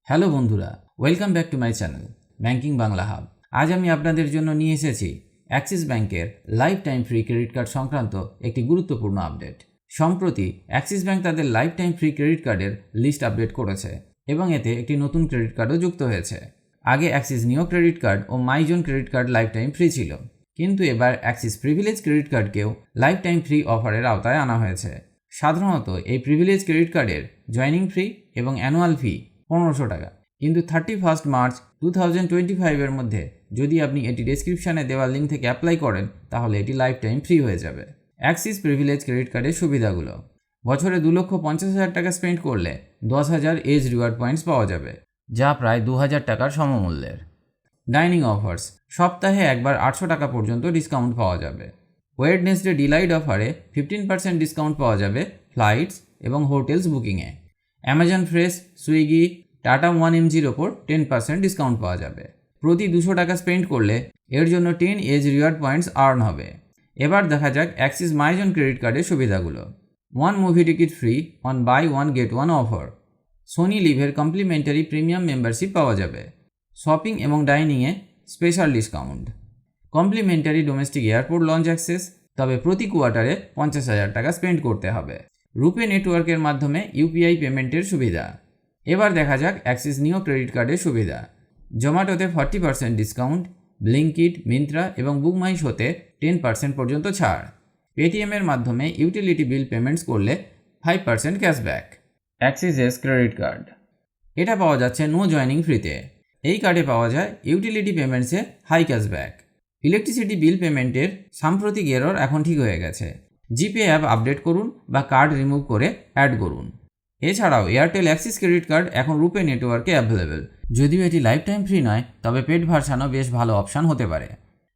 Hello বন্ধুরা, welcome back to my channel banking Bangla hub. আজ আমি আপনাদের জন্য নিয়ে এসেছি অ্যাক্সিস ব্যাংকের life time free credit card সংক্রান্ত একটি গুরুত্বপূর্ণ আপডেট। সম্প্রতি অ্যাক্সিস ব্যাংক তাদের লাইফ টাইম ফ্রি ক্রেডিট কার্ডের লিস্ট আপডেট করেছে এবং এতে একটি নতুন ক্রেডিট কার্ডও যুক্ত হয়েছে। আগে অ্যাক্সিস নিও ক্রেডিট কার্ড ও MyZone credit card lifetime free ছিল, কিন্তু এবার অ্যাক্সিস প্রিভিলেজ ক্রেডিট কার্ডকেও লাইফ টাইম ফ্রি অফারের আওতায় আনা হয়েছে। সাধারণত এই প্রিভিলেজ ক্রেডিট কার্ডের জয়নিং ফি এবং অ্যানুয়াল ফি 1500 টাকা, কিন্তু 31 মার্চ 2025 মধ্যে যদি আপনি এটি ডেসক্রিপশানে দেওয়া লিঙ্ক থেকে অ্যাপ্লাই করেন তাহলে এটি লাইফ টাইম ফ্রি হয়ে যাবে। অ্যাক্সিস প্রিভিলেজ ক্রেডিট কার্ডের সুবিধাগুলো: বছরে 2,50,000 টাকা স্পেন্ড করলে 10,000 এজ রিওয়ার্ড পয়েন্টস পাওয়া যাবে, যা প্রায় 2,000 টাকার সমমূল্যের। ডাইনিং অফার্স: সপ্তাহে একবার 800 টাকা পর্যন্ত ডিসকাউন্ট পাওয়া যাবে। ওয়েডনেসডে ডিলাইট অফারে 15% ডিসকাউন্ট পাওয়া যাবে ফ্লাইটস এবং হোটেলস বুকিংয়ে। অ্যামাজন ফ্রেশ, সুইগি, টাটা 1mgর ওপর 10% ডিসকাউন্ট পাওয়া যাবে। প্রতি 200 টাকা স্পেন্ড করলে এর জন্য 10 এজ রিওয়ার্ড পয়েন্টস আর্ন হবে। এবার দেখা যাক অ্যাক্সিস মাইজন ক্রেডিট কার্ডের সুবিধাগুলো। 1 movie ticket free on buy 1 get 1 offer. Sony লিভের কমপ্লিমেন্টারি প্রিমিয়াম মেম্বারশিপ পাওয়া যাবে। শপিং এবং ডাইনিংয়ে special discount. Complimentary domestic airport lounge access, তবে প্রতি কোয়ার্টারে 50,000 টাকা স্পেন্ড করতে হবে। রুপে নেটওয়ার্কের মাধ্যমে ইউপিআই পেমেন্টের সুবিধা। এবার দেখা যাক অ্যাক্সিস নিও ক্রেডিট কার্ডের সুবিধা। জোম্যাটোতে 40% ডিসকাউন্ট, ব্লিঙ্কিট, মিন্ত্রা এবং বুকমাইশোতে 10% পর্যন্ত ছাড়। পেটিএমের মাধ্যমে ইউটিলিটি বিল পেমেন্টস করলে 5% cashback. Axis S credit card, এটা পাওয়া যাচ্ছে নো জয়নিং ফ্রিতে। এই কার্ডে পাওয়া যায় ইউটিলিটি পেমেন্টসে হাই ক্যাশব্যাক। ইলেকট্রিসিটি বিল পেমেন্টের সাম্প্রতিক এরর এখন ঠিক হয়ে গেছে। জিপে অ্যাপ আপডেট করুন বা কার্ড রিমুভ করে অ্যাড করুন। এছাড়াও এয়ারটেল অ্যাক্সিস ক্রেডিট কার্ড এখন রুপে নেটওয়ার্কে অ্যাভেলেবেল। যদিও এটি লাইফ টাইম ফ্রি নয়, তবে পেড ভার্সানও বেশ ভালো অপশান হতে পারে।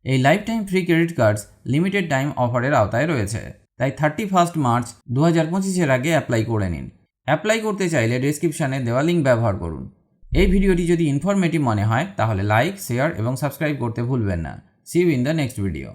এই life time free credit cards limited time অফারের আওতায় রয়েছে, তাই 31 মার্চ 2025 আগে অ্যাপ্লাই করে নিন। অ্যাপ্লাই করতে চাইলে ডেসক্রিপশানে দেওয়া লিঙ্ক ব্যবহার করুন। এই ভিডিওটি যদি ইনফরমেটিভ মনে হয় তাহলে লাইক, শেয়ার এবং সাবস্ক্রাইব করতে ভুলবেন না। See you in the next video.